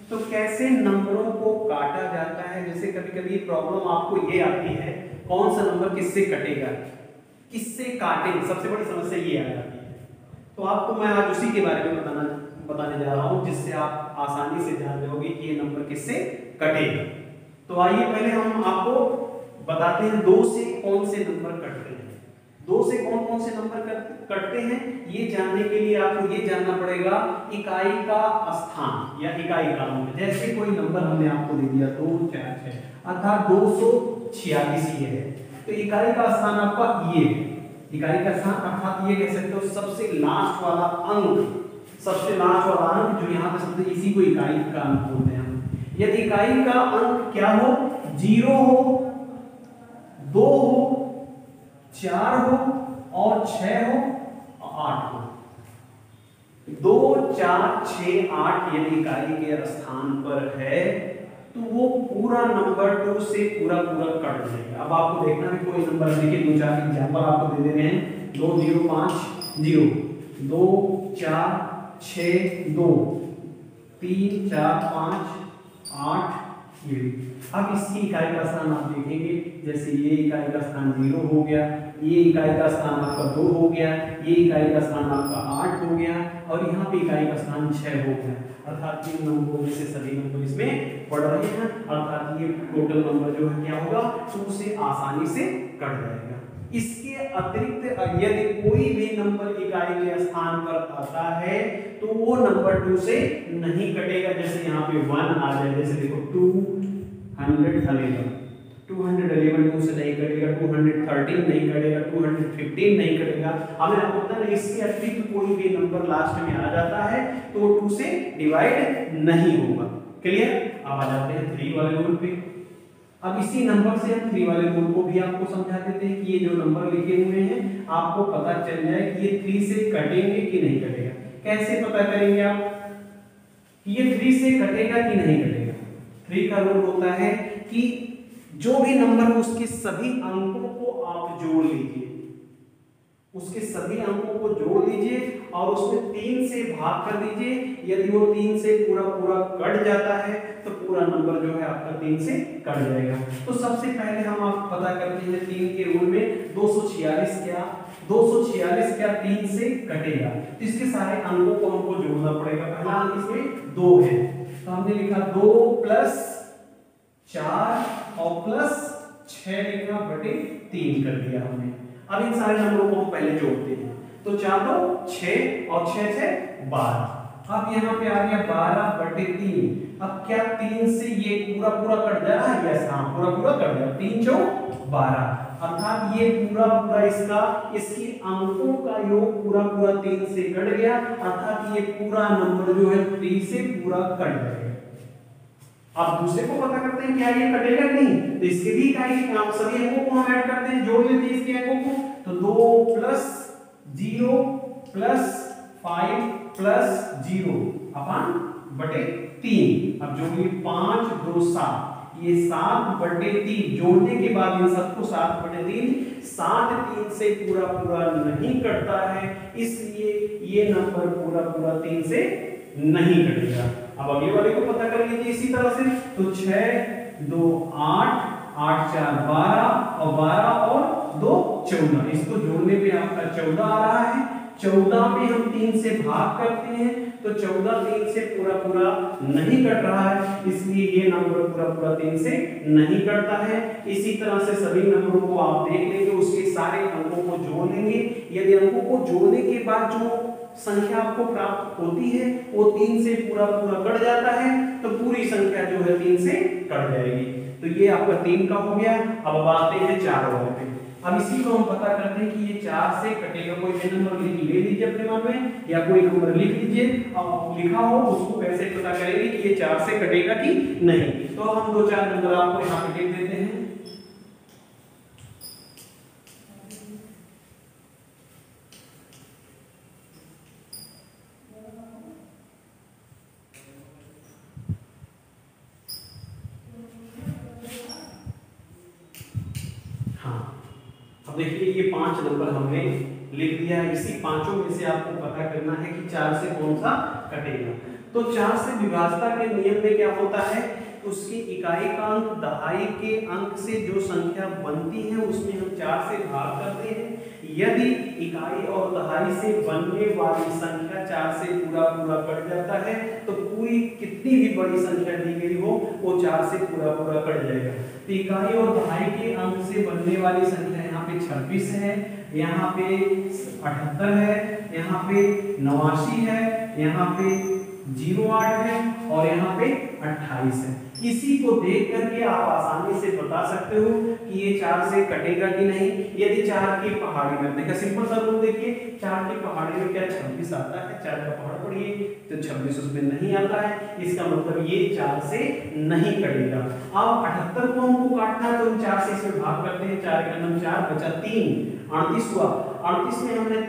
तो कैसे नंबरों को काटा जाता है। जैसे कभी कभी प्रॉब्लम आपको ये आती है, कौन सा नंबर किससे कटेगा, किससे काटें, सबसे बड़ी समस्या ये आ जाती है। तो आपको मैं आज उसी के बारे में बताने जा रहा हूं, जिससे आप आसानी से जान जाओगे कि ये नंबर किससे कटेगा। तो आइए पहले हम आपको बताते हैं दो से कौन से नंबर कटते हैं। दो से कौन कौन से नंबर कटते हैं ये जानने के लिए आपको ये जानना पड़ेगा इकाई का स्थान या इकाई का अंक। जैसे कोई नंबर हमने आपको दे दिया 2 4 6 अर्थात 246 ये है, तो इकाई का स्थान आपका ये है। इकाई का स्थान अर्थात ये कह सकते हो सबसे लास्ट वाला अंक, सबसे लास्ट वाला अंक जो यहाँ पे सबसे, इसी को इकाई का अंक बोलते हैं हम। यदि इकाई का अंक क्या हो, 0 हो, 2 हो, 4 हो और 6 हो, 8 हो। 2 4 6 8 यदि इकाई के स्थान पर है तो वो पूरा नंबर 2 से पूरा कट जाएगा। अब आपको देखना है कोई नंबर, देखिए 2 4 एग्जांपल आपको दे दे रहे हैं। 2 0 5 0, 2 4 6 2, 3 4 5 8 ये। अब इसकी इकाई का स्थान आप देखेंगे, जैसे ये इकाई का स्थान 0 हो गया, ये इकाई का स्थान आपका 2 हो गया, ये इकाई का स्थान आपका 8 हो गया और यहाँ पे इकाई का स्थान 6 हो गया। अर्थात तीन नंबरों में से सभी नंबर इसमें पढ़ रहे हैं, अर्थात ये टोटल नंबर जो है क्या होगा, 2 से आसानी से कट जाएगा। इसके अतिरिक्त यदि कोई भी नंबर इकाई के स्थान पर आता है तो वो नंबर 2 से नहीं कटेगा। जैसे यहाँ पे 1 आ जाए, जैसे देखो 211, 211 2 से नहीं कटेगा, 213 नहीं कटेगा, 215 नहीं कटेगा। हमें आपको पता है इसके अतिरिक्त कोई भी नंबर लास्ट में आ जाता है तो वो 2 से डिवाइड नहीं होगा। क्लियर। अब आ जाते हैं 3 वाले रूल पे। अब इसी नंबर से हम 3 वाले रूल को भी आपको समझा देते हैं कि ये जो नंबर लिखे हुए हैं आपको पता चल जाए कि ये 3 से कटेंगे कि नहीं कटेगा। कैसे पता करेंगे आप कि ये 3 से कटेगा कि नहीं कटेगा। 3 का रूल होता है कि जो भी नंबर हो उसके सभी अंकों को आप जोड़ लीजिए, उसके सभी अंकों को जोड़ लीजिए और उसमें 3 से भाग कर दीजिए। यदि वो 3 से पूरा कट जाता है तो पूरा नंबर जो है आपका 3 से कट जाएगा। तो सबसे पहले हम आप पता करते हैं 3 के रूल में 246 क्या 3 से कटेगा। तो इसके सारे अंकों को हमको जोड़ना पड़ेगा। पहला अंक इसमें 2 है तो हमने लिखा 2 प्लस 4 और प्लस 6 लिखा बटे 3 कर दिया हमने। अब इन सारे नंबरों को हम पहले जोड़ते हैं तो 4 2 6 और 6 6 12। अब यहाँ पे आ गया 12 बटे 3। अब क्या 3 से ये पूरा कट जा रहा है? यस, हाँ पूरा कट गया। 3 4 12 अर्थात ये पूरा इसकी अंकों का योग पूरा 3 से कट गया, अर्थात ये पूरा नंबर जो है 3 से पूरा कट जाएगा। अब दूसरे को पता करते हैं क्या ये कटेगा नहीं, तो इसके भी इकाई के सभी अंकों को हम ऐड करते हैं, जोड़ लेते हैं इसके अंकों को। तो 2 प्लस 0 प्लस 5 प्लस 0 अपन बटे 3। अब जोड़िए 5 2 7, ये 7 बटे 3 जोड़ने के बाद इन सबको 7 बटे 3, 7 3 से पूरा नहीं कटता है, इसलिए ये नंबर पूरा 3 से नहीं कटेगा। अब अगले वाले को पता कर लीजिए इसी तरह से। तो 6 2 8 8 4 12 और 12 और 2 14, इसको जोड़ने पे आपका 14 आ रहा है। 14 पे हम 3 से भाग करते हैं तो 14 3 से पूरा नहीं कट रहा है, इसलिए ये नंबर पूरा 3 से नहीं कटता है। इसी तरह से सभी नंबरों को आप देख लेंगे, उसके सारे अंकों को जोड़ लेंगे। यदि अंकों को जोड़ने के बाद जो संख्या आपको प्राप्त होती है वो 3 से पूरा कट जाता है तो पूरी संख्या जो है 3 से कट जाएगी। तो ये आपका 3 का हो गया। अब आते हैं 4 वाले पे। अब इसी को हम पता करते हैं कि ये 4 से कटेगा। कोई भी नंबर ले लीजिए अपने मन में या कोई नंबर लिख लीजिए और लिखा हो उसको कैसे पता करेंगे कि ये 4 से कटेगा कि नहीं। तो हम 2 4 नंबर आपको यहाँ पे लिख देते हैं। देखिए ये 5 नंबर हमने लिख दिया है। इसी पांचों में से आपको पता करना है कि 4 से कौन सा कटेगा। तो 4 से विभाज्यता के नियम में क्या होता है, उसकी इकाई का अंक दहाई के अंक से जो संख्या बनती है उसमें हम 4 से भाग करते हैं। यदि इकाई और दहाई से बनने वाली संख्या 4 से पूरा पूरा कट जाता है तो पूरी कितनी भी बड़ी संख्या दी गई हो वो 4 से पूरा पूरा कट जाएगा। तो इकाई और दहाई के अंक से बनने वाली संख्या यहाँ पे 26 है, यहाँ पे 78 है, यहाँ पे 89 है, यहाँ पे 08 है और यहाँ पे 28 है। इसी को देख करके आप आसानी से बता सकते हो कि ये 4 से कटेगा कि नहीं। यदि 4 की पहाड़ी में देखा, सिंपल सा रूल देखिए, 4 की पहाड़ी में क्या 26 आता है, 4 का पहाड़ पढ़िए तो 26 उसमें नहीं आता है, इसका मतलब ये 4 से नहीं कटेगा। अब 78 को हमको काटना है तो हम 4 से इसमें भाग करते हैं, 4 का नंबर 4 बचा 3, 38 हुआ। 38 में हमने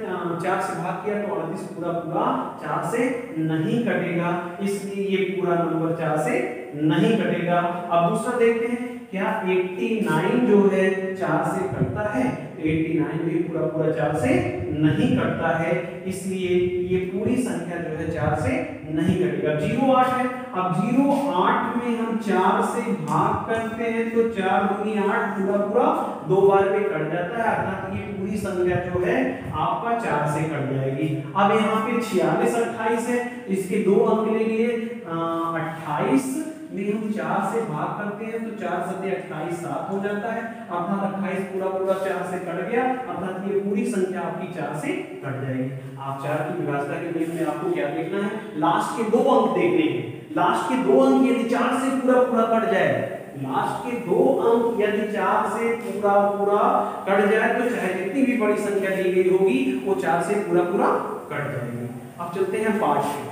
4 से भाग किया तो 38 पूरा पूरा 4 से नहीं कटेगा, इसलिए ये पूरा नंबर 4 से नहीं कटेगा। अब दूसरा देखते हैं क्या 89 जो है 4 से कटता है, तो 89 भी पूरा पूरा 4 से नहीं कटता है, इसलिए ये पूरी संख्या जो है 4 से नहीं कटेगा। 08 है, अब 08 में हम 4 से भाग करते हैं तो 4 दूनी 8 पूरा पूरा 2 बार में कट जाता है, अर्थात ये पूरी संख्या जो है आपका 4 से कट जाएगी। अब यहाँ पे 46 28 है, इसके 2 अंक ले लिए, 28 में हम 4 से भाग करते हैं तो 4 सत्ते 28 7 हो जाता है, अर्थात 28 पूरा पूरा 4 से कट गया, अर्थात ये पूरी संख्या आपकी 4 से कट जाएगी। आप 4 की विभाज्यता के नियम में आपको क्या देखना है, लास्ट के 2 अंक देखने हैं। लास्ट के 2 अंक यदि 4 से पूरा पूरा कट जाए, लास्ट के 2 अंक यदि 4 से पूरा पूरा कट जाए तो चाहे जितनी भी बड़ी संख्या दी गई होगी वो 4 से पूरा पूरा कट जाएगी। अब चलते हैं 5 पे।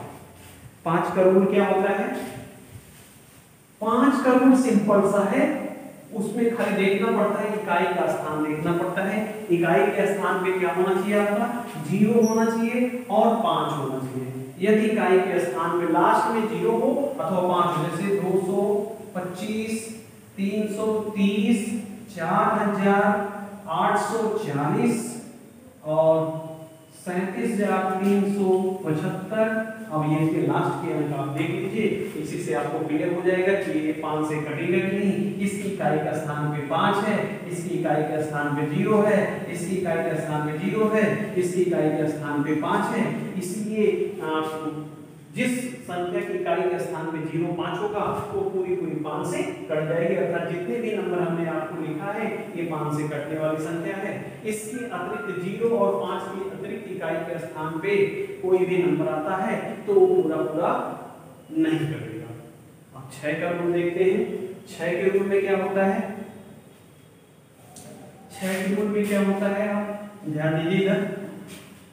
5 का रूल क्या होता है, 5 का रूल सिंपल सा है, उसमें खाली देखना पड़ता है इकाई का स्थान देखना पड़ता है। इकाई के स्थान पे क्या होना चाहिए, आपका 0 होना चाहिए और 5 होना चाहिए। यदि इकाई के स्थान पे लास्ट में 0 हो अथवा 5 हो, जैसे 225 330 4840 और 37,375। अब ये इसके लास्ट के अंक आप देख लीजिए, इसी से आपको क्लियर हो जाएगा कि ये 5 से कटेगा कि नहीं। इसकी इकाई का स्थान पे 5 है, इसकी इकाई का स्थान पे 0 है, इसकी इकाई का स्थान पे 0 है, इसकी इकाई का स्थान पे 5 है, इसलिए जिस संख्या की इकाई के स्थान पे 0 5 होगा वो पूरी पूरी 5 से कट जाएगी, अर्थात जितने भी नंबर हमने आपको लिखा है ये 5 से कटने वाली संख्या है। इसके अतिरिक्त 0 और 5 की अतिरिक्त इकाई के स्थान पे कोई भी नंबर आता है तो वो पूरा पूरा नहीं कटेगा। अब 6 का रूल देखते हैं। 6 के रूल में क्या होता है, 6 के रूल में क्या होता है आप ध्यान दीजिएगा।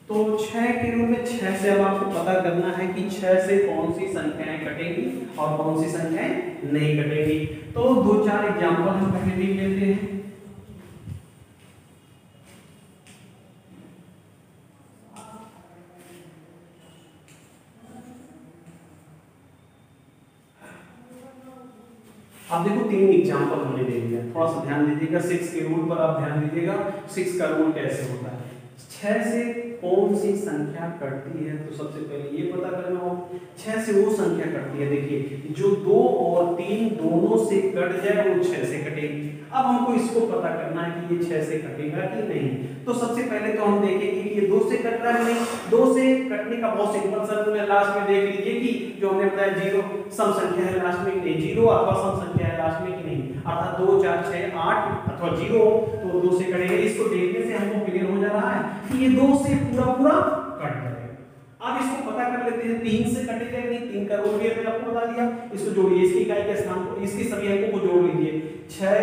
तो 6 के रूल में 6 से अब आपको पता करना है कि 6 से कौन सी संख्याएं कटेंगी और कौन सी संख्याएं नहीं कटेंगी। तो 2-4 एग्जांपल हम पहले देख लेते हैं। आप देखो 3 एग्जांपल हमने दे दिया, थोड़ा सा ध्यान दीजिएगा। 6 के रूल पर आप ध्यान दीजिएगा। 6 का रूल कैसे होता है, 6 से कौन सी संख्या कटती है, तो सबसे पहले ये पता करना हो। 6 से वो संख्या कटती है, देखिए जो 2 और 3 दोनों से कट जाए वो 6 से कटेगी। अब हमको इसको पता करना है कि ये 6 से कटेगा कि नहीं। तो सबसे पहले तो हम देखेंगे कि ये 2 से कट रहा है नहीं। 2 से कटने का बहुत सिंपल सा रूल है, लास्ट में देख लीजिए कि जो हमने बताया 0 सम संख्या है लास्ट में कि नहीं, 0 अथवा सम संख्या है लास्ट में कि नहीं, अर्थात 2 4 6 8 अथवा 0 तो 2 से कटेगा। इसको देखने से हमको क्लियर हो जा रहा है कि ये 2 से पूरा पूरा कट जाएगा। अब इसको पता कर लेते हैं 3 से कटेगा कि नहीं। 3 का रूल भी मैंने आपको बता दिया, इसको जोड़िए, इसकी इकाई के स्थान को इसके सभी अंकों को जोड़ लीजिए। 6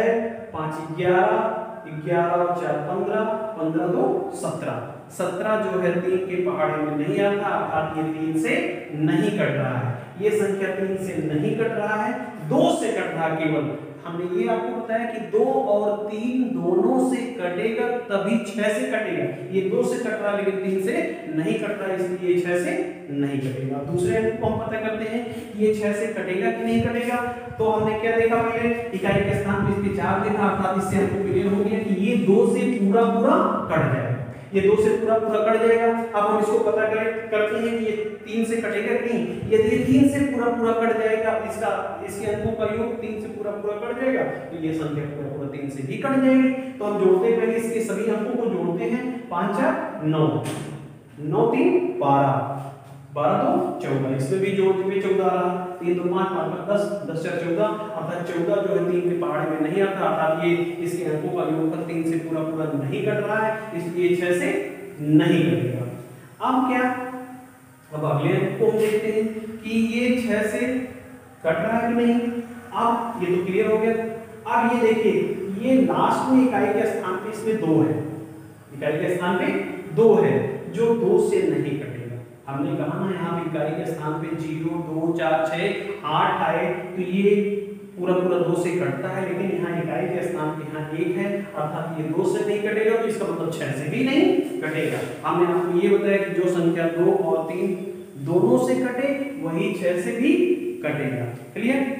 5 11 11 और 4 15 15 2 17 17 जो है 3 के पहाड़े में नहीं आता, अर्थात ये 3 से नहीं कट रहा है। ये संख्या 3 से नहीं कट रहा है, 2 से कट रहा केवल। हमने ये आपको बताया कि 2 और 3 दोनों से कटेगा तभी 6 से कटेगा। ये 2 से कट रहा लेकिन 3 से नहीं कट रहा, इसलिए 6 से नहीं कटेगा। दूसरे अंक को हम पता करते हैं कि ये 6 से कटेगा कि नहीं कटेगा। तो हमने क्या देखा पहले, इकाई के स्थान पे इसके 4 देखा, अर्थात इससे हमको क्लियर हो गया कि ये 2 से पूरा पूरा कट जाएगा। ये 2 से पूरा पूरा कट जाएगा। अब हम इसको पता करते हैं कि ये 3 से कटेगा कि नहीं। यदि ये 3 से पूरा पूरा कट जाएगा, इसके अंकों का योग 3 से पूरा पूरा कट जाएगा, तो ये संख्या पूरा पूरा 3 से भी कट जाएगी। तो हम जोड़ते हैं, पहले इसके सभी अंकों को जोड़ते हैं। 5 4 9, 9 3 12, 12 2 14, इसमें भी जोड़ने में 14 आ रहा, 3 2 5 5 10, 10 4 14, अर्थात 14 जो है 3 के पहाड़े में नहीं आता, अर्थात ये इसके अंकों का योगफल 3 से पूरा पूरा नहीं कट रहा है, इसलिए 6 से नहीं कटेगा। अब क्या, अब अगले अंक को हम देखते हैं कि ये 6 से कट रहा है कि नहीं। अब ये तो क्लियर हो गया। अब ये देखिए, ये लास्ट में इकाई के स्थान पे इसमें 2 है, इकाई के स्थान पे 2 है जो 2 से नहीं कटेगा। हमने कहा ना यहाँ पे इकाई के स्थान पे 0 2 4 6 8 आए, तो ये पूरा पूरा 2 से कटता है, लेकिन यहाँ इकाई के स्थान पे यहाँ 1 है, अर्थात ये 2 से नहीं कटेगा, तो इसका मतलब 6 से भी नहीं कटेगा। हमने आपको ये बताया कि जो संख्या 2 और 3 दोनों से कटे वही 6 से भी कटेगा। क्लियर?